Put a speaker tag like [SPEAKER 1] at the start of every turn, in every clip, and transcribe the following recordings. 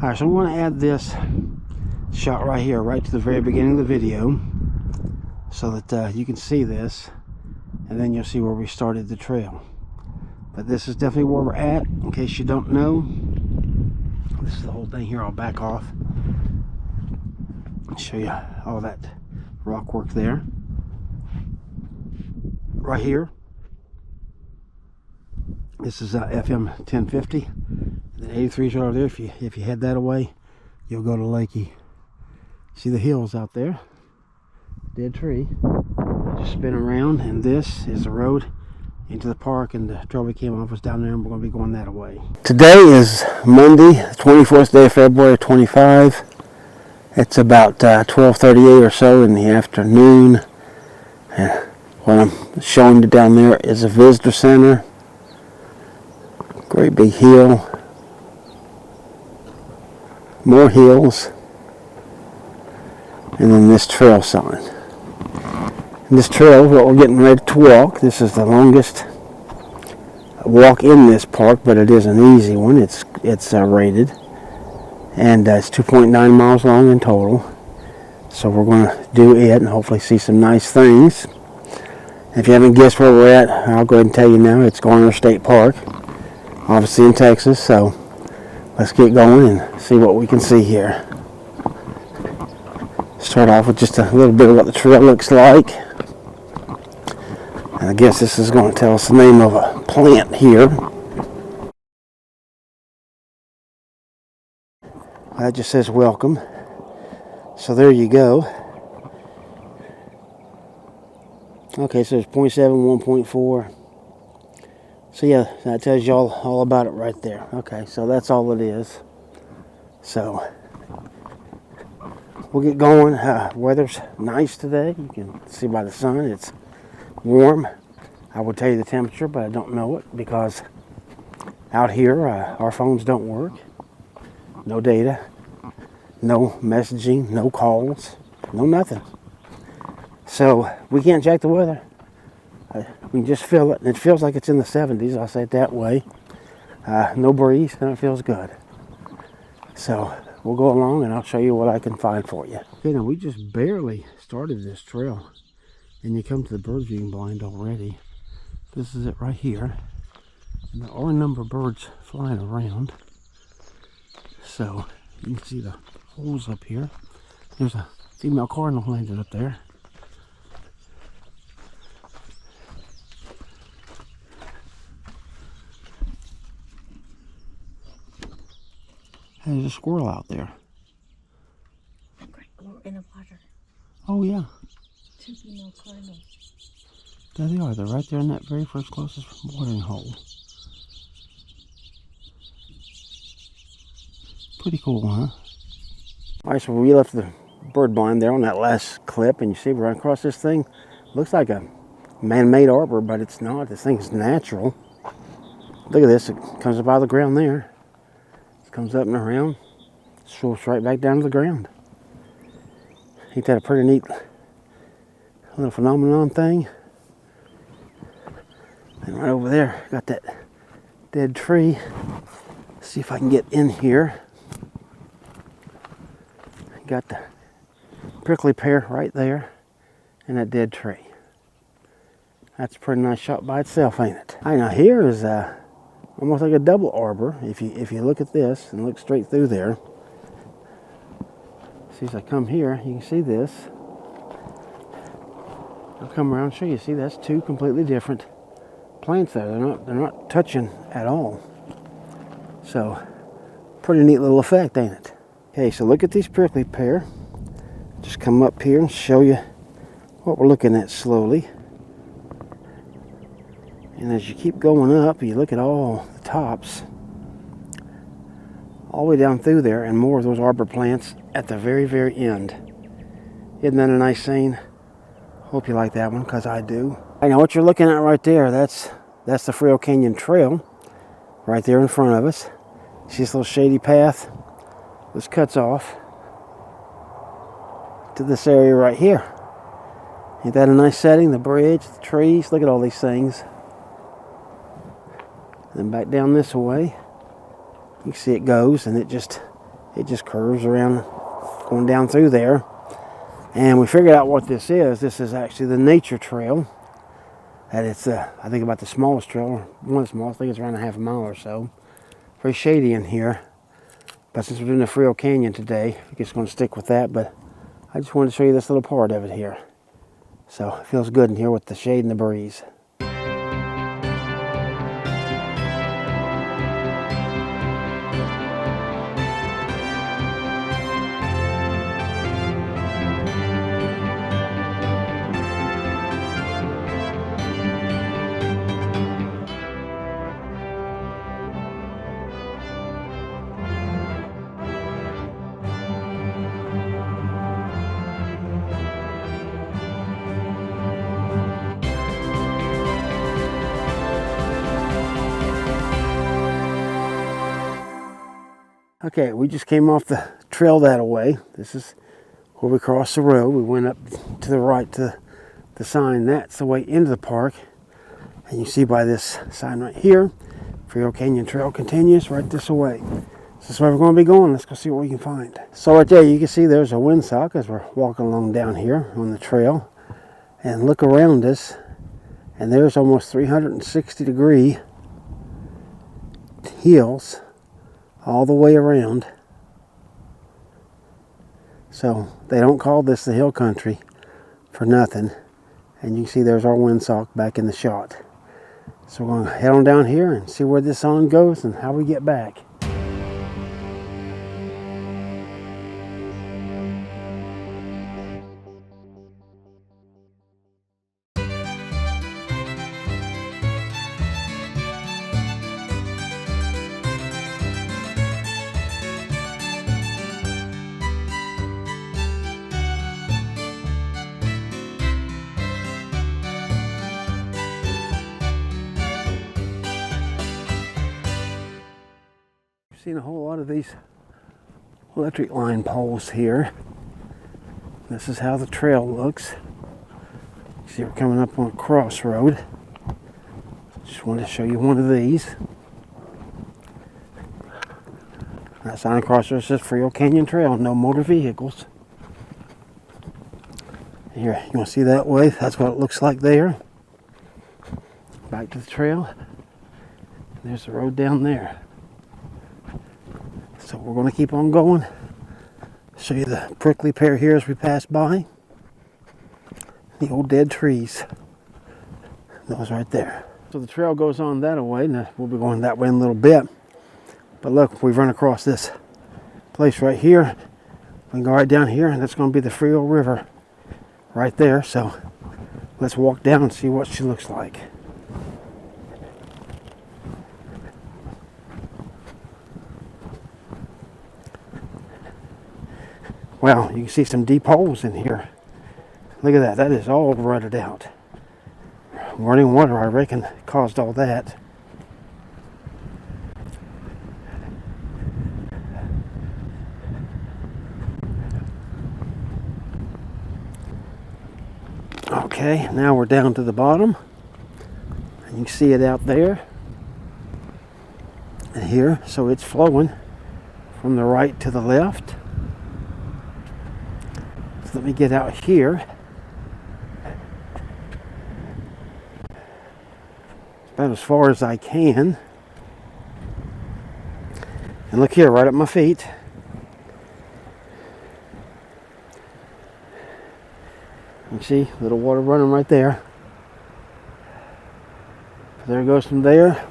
[SPEAKER 1] Alright, so I'm going to add this shot right here, right to the very beginning of the video, so that you can see this, and then you'll see where we started the trail. But this is definitely where we're at, in case you don't know. This is the whole thing here. I'll back off and show you all that rock work there. Right here, this is FM 1050. The 83's right over there. If you head that away, you'll go to Lakey. See the hills out there? Dead tree. Just spin around, and this is the road into the park, and the trail we came off was down there, and we're going to be going that way. Today is Monday, the 24th day of February 25. It's about 12:38 or so in the afternoon. What I'm showing you down there is a visitor center. Great big hill. More hills. And then this trail sign. And this trail is what we're getting ready to walk. This is the longest walk in this park, but it is an easy one. It's rated. And it's 2.9 miles long in total. So we're going to do it and hopefully see some nice things. If you haven't guessed where we're at, I'll go ahead and tell you now. It's Garner State Park, obviously in Texas. So let's get going and see what we can see here. Start off with just a little bit of what the trail looks like. And I guess this is going to tell us the name of a plant here. That just says welcome. So there you go. Okay, so it's 0.7, 1.4. So yeah, that tells you all about it right there. Okay, so that's all it is. So we'll get going. Weather's nice today. You can see by the sun it's warm. I would tell you the temperature, but I don't know it because out here our phones don't work. No data, no messaging, no calls, no nothing. So we can't check the weather. We can just feel it, and it feels like it's in the 70s. I'll say it that way. No breeze, and it feels good. So we'll go along, and I'll show you what I can find for you. Okay, now we just barely started this trail, and you come to the bird viewing blind already. This is it right here. And there are a number of birds flying around. So you can see the holes up here. There's a female cardinal landed up there. There's a squirrel out there.
[SPEAKER 2] In the water.
[SPEAKER 1] Oh yeah.
[SPEAKER 2] 2 female cardinals.
[SPEAKER 1] There they are. They're right there in that very first closest watering hole. Pretty cool, huh? Alright, so we left the bird blind there on that last clip, and you see right across this thing. Looks like a man-made arbor, but it's not. This thing's natural. Look at this. It comes up out of the ground there. It comes up and around. Swoops right back down to the ground. Ain't that a pretty neat little phenomenon thing? And right over there, got that dead tree. Let's see if I can get in here. Got the prickly pear right there and that dead tree. That's a pretty nice shot by itself, ain't it? All right, now here is almost like a double arbor. If you look at this and look straight through there. See, as I come here, you can see this. I'll come around and show you. See, that's two completely different plants there. They're not touching at all. So, pretty neat little effect, ain't it? Okay, so look at these prickly pear. Just come up here and show you what we're looking at slowly. And as you keep going up, you look at all the tops, all the way down through there, and more of those arbor plants at the very, very end. Isn't that a nice scene? Hope you like that one, because I do. I know what you're looking at right there. That's the Frio Canyon Trail, right there in front of us. See this little shady path? This cuts off to this area right here. Ain't that a nice setting? The bridge, the trees, look at all these things. Then back down this way, you can see it goes, and it just It just curves around, going down through there. And we figured out what this is. This is actually the nature trail. And it's, I think, about the smallest trail, one of the smallest. I think it's around a half a mile or so. Very shady in here. But since we're doing the Frio Canyon today, I guess going to stick with that. But I just wanted to show you this little part of it here. So it feels good in here with the shade and the breeze. Okay, we just came off the trail that way. This is where we crossed the road. We went up to the right to the sign. That's the way into the park. And you see by this sign right here, Frio Canyon Trail continues right this way. This is where we're going to be going. Let's go see what we can find. So right there, you can see there's a windsock as we're walking along down here on the trail. And look around us, and there's almost 360-degree hills all the way around. So they don't call this the hill country for nothing. And you can see there's our windsock back in the shot. So we're going to head on down here and see where this sun goes and how we get back. Seen a whole lot of these electric line poles here. This is how the trail looks. See, we're coming up on a crossroad. Just wanted to show you one of these. That sign across there says Frio Canyon Trail, no motor vehicles. Here, you want to see that way? That's what it looks like there. Back to the trail. There's the road down there. So we're going to keep on going. Show you the prickly pear here as we pass by. The old dead trees. Those right there. So the trail goes on that way. Now we'll be going that way in a little bit. But look, we've run across this place right here. We can go right down here, and that's going to be the Frio River right there. So let's walk down and see what she looks like. Wow, you can see some deep holes in here. Look at that. That is all rutted out. Running water, I reckon, caused all that. Okay, now we're down to the bottom. And you can see it out there. And here, so it's flowing from the right to the left. Let me get out here. About as far as I can. And look here, right at my feet. You can see a little water running right there. There it goes from there.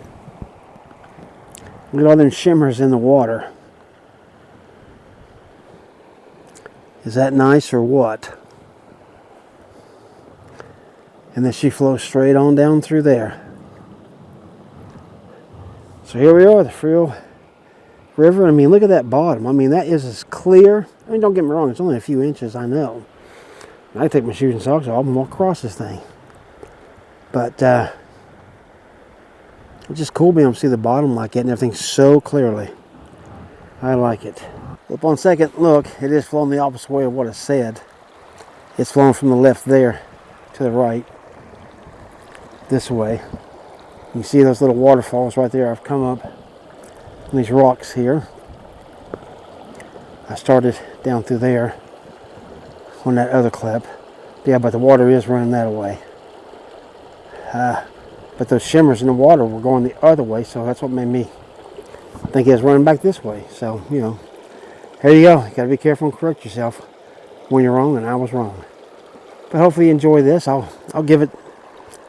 [SPEAKER 1] Look at all them shimmers in the water. Is that nice or what? And then she flows straight on down through there. So here we are, the Frio River. I mean, look at that bottom. I mean, that is as clear. I mean, don't get me wrong, it's only a few inches, I know. I take my shoes and socks off and walk across this thing. But it's just cool being able to see the bottom like that and everything so clearly. I like it. Upon second look, it is flowing the opposite way of what I said. It's flowing from the left there to the right, this way. You see those little waterfalls right there. I've come up on these rocks here. I started down through there on that other clip. Yeah, but the water is running that way. But those shimmers in the water were going the other way, so that's what made me think it was running back this way. So, you know, there you go. You got to be careful and correct yourself when you're wrong, and I was wrong. But hopefully you enjoy this. I'll give it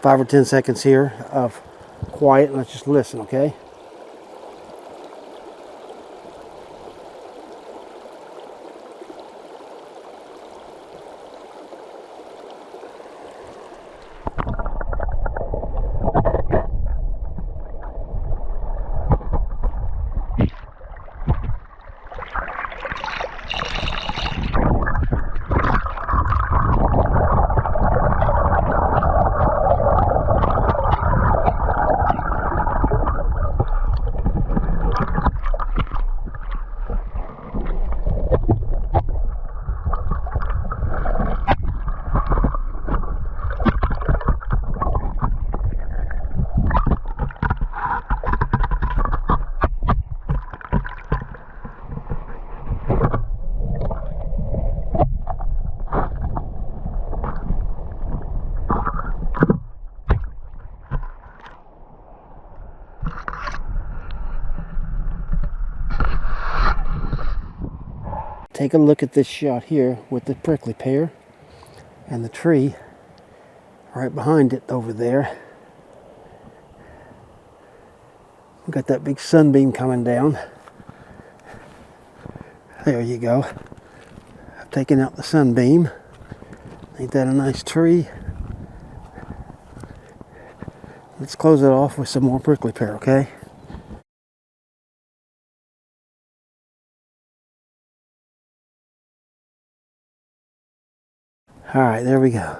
[SPEAKER 1] 5 or 10 seconds here of quiet, and let's just listen, okay? Take a look at this shot here with the prickly pear and the tree right behind it over there. We got that big sunbeam coming down. There you go. I've taken out the sunbeam. Ain't that a nice tree? Let's close it off with some more prickly pear, okay? All right, there we go.